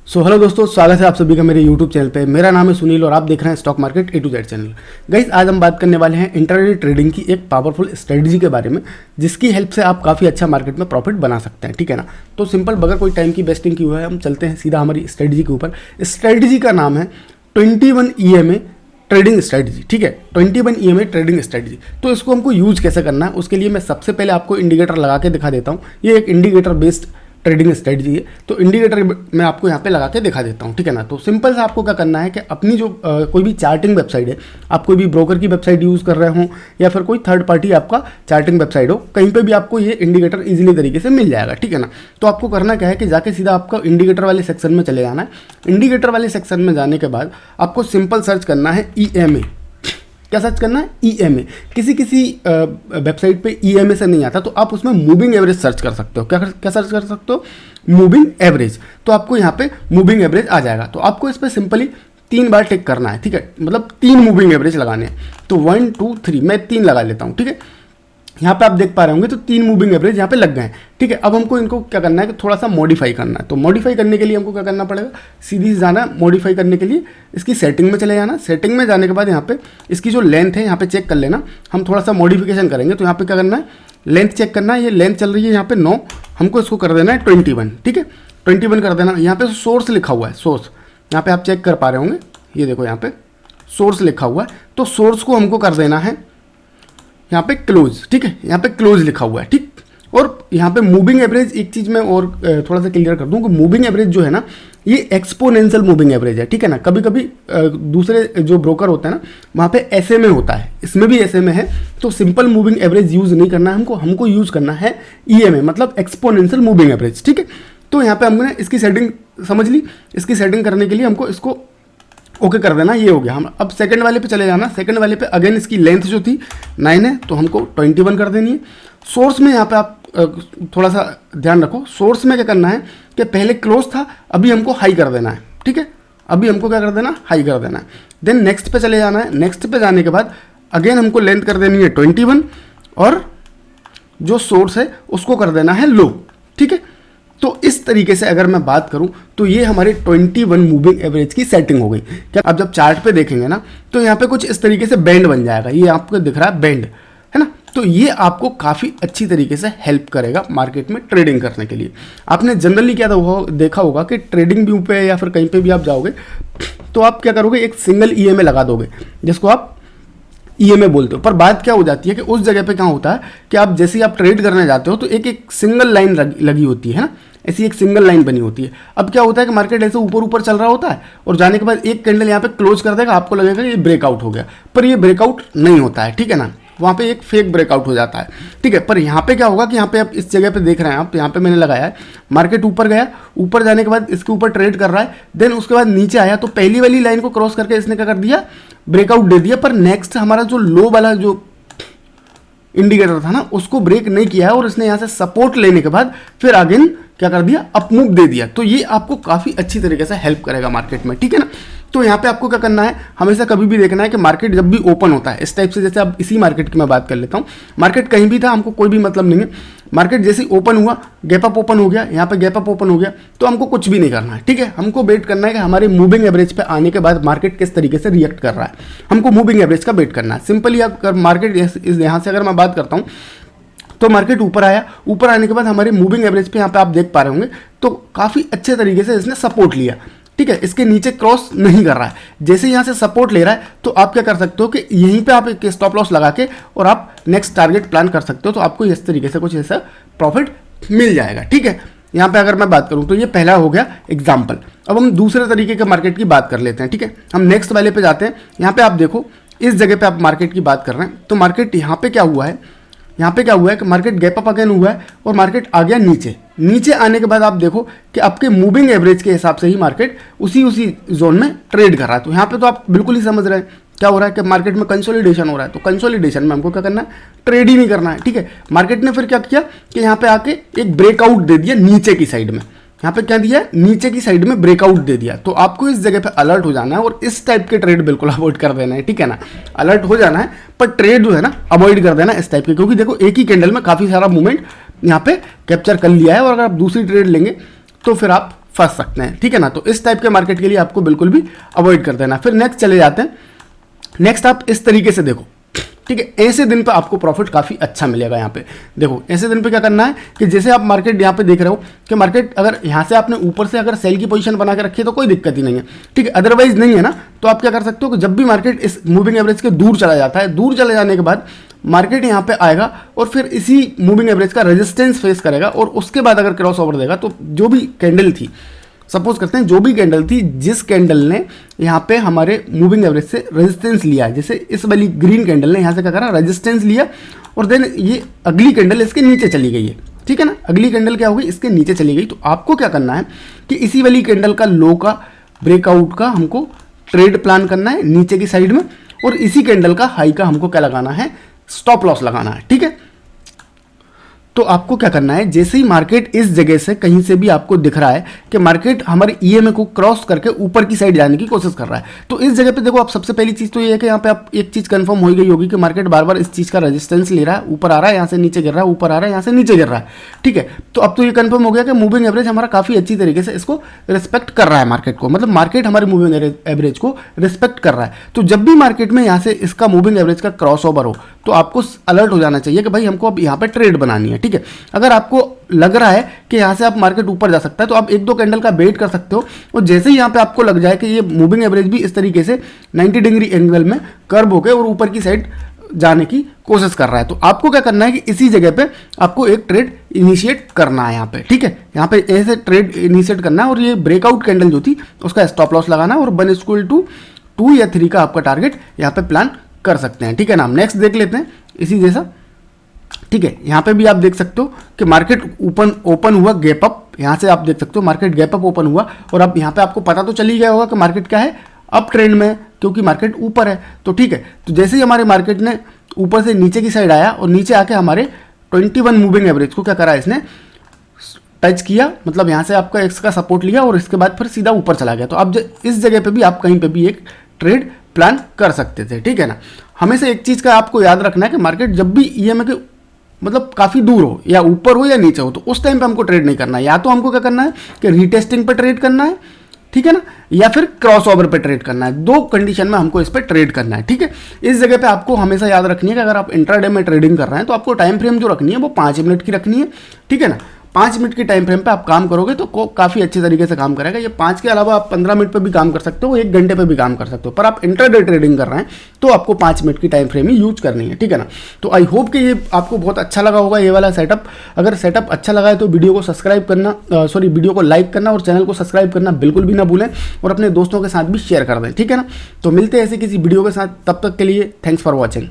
Hello दोस्तों, स्वागत है आप सभी का मेरे यूट्यूब चैनल पे। मेरा नाम है सुनील और आप देख रहे हैं stock market A to Z channel. Guys, आज हम बात करने वाले हैं इंट्राडे ट्रेडिंग की एक पावरफुल स्ट्रेटजी के बारे में, जिसकी हेल्प से आप काफ़ी अच्छा मार्केट में प्रॉफिट बना सकते हैं। ठीक है ना। तो सिंपल, बगैर कोई टाइम की वेस्टिंग की हुआ है, हम चलते हैं सीधा हमारी स्ट्रेटजी के ऊपर। स्ट्रेटजी का नाम है 21 EMA ट्रेडिंग स्ट्रेटजी। ठीक है, 21 EMA ट्रेडिंग स्ट्रेटजी। तो इसको हमको यूज कैसे करना है, उसके लिए मैं सबसे पहले आपको इंडिकेटर लगा के दिखा देता हूँ। ये एक इंडिकेटर बेस्ड ट्रेडिंग स्ट्रेटजी है, तो इंडिकेटर मैं आपको यहाँ पे लगा के दिखा देता हूँ। ठीक है ना। तो सिंपल से आपको क्या करना है कि अपनी जो कोई भी चार्टिंग वेबसाइट है, आप कोई भी ब्रोकर की वेबसाइट यूज़ कर रहे हो या फिर कोई थर्ड पार्टी आपका चार्टिंग वेबसाइट हो, कहीं पे भी आपको ये इंडिकेटर इजीली तरीके से मिल जाएगा। ठीक है ना। तो आपको करना क्या है कि जाके सीधा आपका इंडिकेटर वाले सेक्शन में चले जाना है। इंडिकेटर वाले सेक्शन में जाने के बाद आपको सिंपल सर्च करना है EMA। क्या सर्च करना है? EMA। किसी वेबसाइट पे EMA से नहीं आता तो आप उसमें मूविंग एवरेज सर्च कर सकते हो। क्या सर्च कर सकते हो? Moving average. तो आपको यहाँ पे मूविंग एवरेज आ जाएगा। तो आपको इस पर सिंपली 3 बार टिक करना है। ठीक है, मतलब 3 मूविंग एवरेज लगाने हैं। तो 1 2 3 मैं 3 लगा लेता हूँ। ठीक है, यहाँ पे आप देख पा रहे होंगे तो 3 मूविंग एवरेज यहाँ पे लग गए हैं। ठीक है, अब हमको इनको क्या करना है कि थोड़ा सा मॉडिफाई करना है। तो मॉडिफाई करने के लिए हमको क्या करना पड़ेगा? सीधी से जाना है। मॉडिफाई करने के लिए इसकी सेटिंग में चले जाना। सेटिंग में जाने के बाद यहाँ पे इसकी जो लेंथ है यहाँ पे चेक कर लेना। हम थोड़ा सा मॉडिफिकेशन करेंगे। तो यहाँ पे क्या करना है? लेंथ चेक करना है। ये लेंथ चल रही है यहाँ पे 9, हमको इसको कर देना है 21। ठीक है, 21 कर देना। यहाँ पे सोर्स लिखा हुआ है, सोर्स यहाँ पे आप चेक कर पा रहे होंगे। ये देखो यहाँ पे सोर्स लिखा हुआ है। तो सोर्स को हमको कर देना है यहाँ पे क्लोज। ठीक है, यहाँ पे क्लोज लिखा हुआ है। ठीक, और यहाँ पे मूविंग एवरेज, एक चीज़ मैं और थोड़ा सा क्लियर कर दूँ कि मूविंग एवरेज जो है ना, ये एक्सपोनेंशियल मूविंग एवरेज है। ठीक है ना। कभी कभी दूसरे जो ब्रोकर होता है ना, वहाँ पे SMA होता है, इसमें भी SMA है। तो सिंपल मूविंग एवरेज यूज़ नहीं करना है हमको यूज़ करना है EMA, मतलब एक्सपोनेंशियल मूविंग एवरेज। ठीक है, तो यहाँ पे हमने इसकी सेटिंग समझ ली। इसकी सेटिंग करने के लिए हमको इसको ओके कर देना। ये हो गया। हम अब सेकंड वाले पे चले जाना। सेकंड वाले पे अगेन इसकी लेंथ जो थी 9 है, तो हमको 21 कर देनी है। सोर्स में यहाँ पे आप थोड़ा सा ध्यान रखो। सोर्स में क्या करना है कि पहले क्लोज था, अभी हमको हाई कर देना है। ठीक है, अभी हमको क्या कर देना? हाई कर देना है। देन नेक्स्ट पे चले जाना है। नेक्स्ट पे जाने के बाद अगेन हमको लेंथ कर देनी है 21 और जो सोर्स है उसको कर देना है लो। ठीक है, तो इस तरीके से अगर मैं बात करूं तो ये हमारे 21 मूविंग एवरेज की सेटिंग हो गई। क्या आप जब चार्ट पे देखेंगे ना, तो यहाँ पे कुछ इस तरीके से बैंड बन जाएगा। ये आपको दिख रहा है बैंड, है ना। तो ये आपको काफ़ी अच्छी तरीके से हेल्प करेगा मार्केट में ट्रेडिंग करने के लिए। आपने जनरली क्या देखा होगा कि ट्रेडिंग व्यू पे या फिर कहीं पे भी आप जाओगे तो आप क्या करोगे? एक सिंगल EMA लगा दोगे, जिसको आप EMA बोलते हो। पर बात क्या हो जाती है कि उस जगह पे क्या होता है कि आप जैसे ही आप ट्रेड करने जाते हो तो एक सिंगल लाइन लगी होती है ना, ऐसी एक सिंगल लाइन बनी होती है। अब क्या होता है कि मार्केट ऐसे ऊपर ऊपर चल रहा होता है और जाने के बाद एक कैंडल यहाँ पे क्लोज कर देगा, आपको लगेगा ये ब्रेकआउट हो गया, पर ये ब्रेकआउट नहीं होता है। ठीक है ना, वहाँ पे एक फेक ब्रेकआउट हो जाता है। ठीक है, पर यहाँ पे क्या होगा कि यहाँ पे आप इस जगह पे देख रहे हैं, आप यहाँ पे मैंने लगाया है, मार्केट ऊपर गया, ऊपर जाने के बाद इसके ऊपर ट्रेड कर रहा है, देन उसके बाद नीचे आया तो पहली वाली लाइन को क्रॉस करके इसने क्या कर दिया? ब्रेकआउट दे दिया। पर नेक्स्ट हमारा जो लो वाला जो इंडिकेटर था ना, उसको ब्रेक नहीं किया है और इसने यहाँ से सपोर्ट लेने के बाद फिर अगेन क्या कर दिया? अपमूव दे दिया। तो ये आपको काफ़ी अच्छी तरीके से हेल्प करेगा मार्केट में। ठीक है ना। तो यहाँ पे आपको क्या करना है? हमेशा कभी भी देखना है कि मार्केट जब भी ओपन होता है इस टाइप से, जैसे अब इसी मार्केट की मैं बात कर लेता हूँ। मार्केट कहीं भी था, हमको कोई भी मतलब नहीं है। मार्केट जैसे ही ओपन हुआ, गैप अप ओपन हो गया, यहाँ पे गैप अप ओपन हो गया, तो हमको कुछ भी नहीं करना है। ठीक है, हमको वेट करना है कि हमारे मूविंग एवरेज पे आने के बाद मार्केट किस तरीके से रिएक्ट कर रहा है। हमको मूविंग एवरेज का वेट करना है। सिंपली अगर मार्केट यहाँ से अगर मैं बात करता हूँ तो मार्केट ऊपर आया, ऊपर आने के बाद हमारे मूविंग एवरेज पे यहाँ पे आप देख पा रहे होंगे तो काफ़ी अच्छे तरीके से इसने सपोर्ट लिया। ठीक है, इसके नीचे क्रॉस नहीं कर रहा है। जैसे यहाँ से सपोर्ट ले रहा है तो आप क्या कर सकते हो कि यहीं पे आप एक स्टॉप लॉस लगा के और आप नेक्स्ट टारगेट प्लान कर सकते हो। तो आपको इस तरीके से कुछ ऐसा प्रॉफिट मिल जाएगा। ठीक है, यहाँ पे अगर मैं बात करूँ तो ये पहला हो गया एग्जाम्पल। अब हम दूसरे तरीके के मार्केट की बात कर लेते हैं। ठीक है, हम नेक्स्ट वाले पे जाते हैं। यहाँ पे आप देखो, इस जगह पे आप मार्केट की बात कर रहे हैं तो मार्केट यहाँ पे क्या हुआ है? यहाँ पे क्या हुआ है कि मार्केट गैप अप अगेन हुआ है और मार्केट आ गया नीचे। नीचे आने के बाद आप देखो कि आपके मूविंग एवरेज के हिसाब से ही मार्केट उसी जोन में ट्रेड कर रहा है। तो यहाँ पे तो आप बिल्कुल ही समझ रहे हैं क्या हो रहा है कि मार्केट में कंसोलिडेशन हो रहा है। तो कंसोलिडेशन में हमको क्या करना है? ट्रेड ही नहीं करना है। ठीक है, मार्केट ने फिर क्या किया कि यहाँ पे आके एक ब्रेकआउट दे दिया नीचे की साइड में। यहाँ पे क्या दिया? नीचे की साइड में ब्रेकआउट दे दिया। तो आपको इस जगह पे अलर्ट हो जाना है और इस टाइप के ट्रेड बिल्कुल अवॉइड कर देना है। ठीक है ना, अलर्ट हो जाना है पर ट्रेड जो है ना अवॉइड कर देना इस टाइप के, क्योंकि देखो एक ही कैंडल में काफ़ी सारा मूवमेंट यहाँ पे कैप्चर कर लिया है और अगर आप दूसरी ट्रेड लेंगे तो फिर आप फंस सकते हैं, ठीक है ना। तो इस टाइप के मार्केट के लिए आपको बिल्कुल भी अवॉइड कर देना। फिर नेक्स्ट चले जाते हैं। नेक्स्ट आप इस तरीके से देखो, ठीक है, ऐसे दिन पे आपको प्रॉफिट काफ़ी अच्छा मिलेगा। यहाँ पे देखो, ऐसे दिन पे क्या करना है कि जैसे आप मार्केट यहाँ पे देख रहे हो कि मार्केट अगर यहाँ से आपने ऊपर से अगर सेल की पोजीशन बना के रखी है तो कोई दिक्कत ही नहीं है, ठीक है। अदरवाइज नहीं है ना, तो आप क्या कर सकते हो कि जब भी मार्केट इस मूविंग एवरेज के दूर चला जाता है, दूर चले जाने के बाद मार्केट यहाँ पे आएगा और फिर इसी मूविंग एवरेज का रेजिस्टेंस फेस करेगा और उसके बाद अगर क्रॉस ओवर देगा तो जो भी कैंडल थी, सपोज करते हैं जो भी कैंडल थी, जिस कैंडल ने यहाँ पे हमारे मूविंग एवरेज से रेजिस्टेंस लिया, जैसे इस वाली ग्रीन कैंडल ने यहाँ से क्या करा, रेजिस्टेंस लिया और देन ये अगली कैंडल इसके नीचे चली गई है, ठीक है ना। अगली कैंडल क्या होगी, इसके नीचे चली गई। तो आपको क्या करना है कि इसी वाली कैंडल का लो का ब्रेकआउट का हमको ट्रेड प्लान करना है नीचे की साइड में, और इसी कैंडल का हाई का हमको क्या लगाना है, स्टॉप लॉस लगाना है, ठीक है। तो आपको क्या करना है, जैसे ही मार्केट इस जगह से कहीं से भी आपको दिख रहा है कि मार्केट हमारे ईएमए को क्रॉस करके ऊपर की साइड जाने की कोशिश कर रहा है, तो इस जगह पे देखो, आप सबसे पहली चीज़ तो ये है कि यहाँ पे आप एक चीज़ कंफर्म हो गई होगी कि मार्केट बार बार इस चीज़ का रेजिस्टेंस ले रहा है, ऊपर आ रहा है, यहाँ से नीचे गिर रहा है, ऊपर आ रहा है, यहाँ से नीचे गिर रहा है, ठीक है। तो अब तो ये कंफर्म हो गया कि मूविंग एवरेज हमारा काफ़ी अच्छी तरीके से इसको रिस्पेक्ट कर रहा है मार्केट को, मतलब मार्केट हमारे मूविंग एवरेज को रिस्पेक्ट कर रहा है। तो जब भी मार्केट में यहाँ से इसका मूविंग एवरेज का क्रॉस ओवर हो तो आपको अलर्ट हो जाना चाहिए कि भाई हमको अब यहाँ पे ट्रेड बनानी है, ठीक है। अगर आपको लग रहा है कि यहाँ से आप मार्केट ऊपर जा सकता है तो आप एक दो कैंडल का वेट कर सकते हो, और जैसे ही यहाँ पे आपको लग जाए कि ये मूविंग एवरेज भी इस तरीके से 90 डिग्री एंगल में कर्व होकर और ऊपर की साइड जाने की कोशिश कर रहा है, तो आपको क्या करना है कि इसी जगह पे आपको एक ट्रेड इनिशिएट करना है यहाँ पे, ठीक है। यहाँ पे ऐसे ट्रेड इनिशिएट करना है और ये ब्रेकआउट कैंडल जो थी उसका स्टॉप लॉस लगाना है और 1:2 या 3 का आपका टारगेट यहाँ पे प्लान कर सकते हैं, ठीक है ना। हम नेक्स्ट देख लेते हैं इसी जैसा, ठीक है। यहाँ पे भी आप देख सकते हो कि मार्केट ओपन हुआ गैप अप, यहाँ से आप देख सकते हो मार्केट गैप अप ओपन हुआ, और अब यहाँ पे आपको पता तो चल ही गया होगा कि मार्केट क्या है, अप ट्रेंड में, क्योंकि मार्केट ऊपर है, तो ठीक है। तो जैसे ही हमारे मार्केट ने ऊपर से नीचे की साइड आया और नीचे आके हमारे 21 मूविंग एवरेज को क्या करा, इसने टच किया, मतलब यहाँ से आपका एक्स का सपोर्ट लिया और इसके बाद फिर सीधा ऊपर चला गया। तो अब इस जगह पे भी आप कहीं पे भी एक ट्रेड प्लान कर सकते थे, ठीक है ना। हमेशा एक चीज़ का आपको याद रखना है कि मार्केट जब भी ईएमए के मतलब काफ़ी दूर हो या ऊपर हो या नीचे हो तो उस टाइम पे हमको ट्रेड नहीं करना है, या तो हमको क्या करना है कि रीटेस्टिंग पे ट्रेड करना है, ठीक है ना, या फिर क्रॉस ओवर पे ट्रेड करना है। दो कंडीशन में हमको इस पर ट्रेड करना है, ठीक है। इस जगह पे आपको हमेशा याद रखनी है कि अगर आप इंट्राडे में ट्रेडिंग कर रहे हैं तो आपको टाइम फ्रेम जो रखनी है वो 5 मिनट की रखनी है, ठीक है ना। 5 मिनट की टाइम फ्रेम पे आप काम करोगे तो काफ़ी अच्छे तरीके से काम करेगा। ये 5 के अलावा आप 15 मिनट पे भी काम कर सकते हो, 1 घंटे पे भी काम कर सकते हो, पर आप इंट्राडे ट्रेडिंग कर रहे हैं तो आपको 5 मिनट की टाइम फ्रेम ही यूज करनी है, ठीक है ना। तो आई होप कि ये आपको बहुत अच्छा लगा होगा ये वाला सेटअप। अगर सेटअप अच्छा लगा है तो वीडियो को सब्सक्राइब करना, वीडियो को लाइक करना और चैनल को सब्सक्राइब करना बिल्कुल भी ना भूलें, और अपने दोस्तों के साथ भी शेयर कर दें, ठीक है ना। तो मिलते हैं ऐसे किसी वीडियो के साथ, तब तक के लिए थैंक्स फॉर वॉचिंग।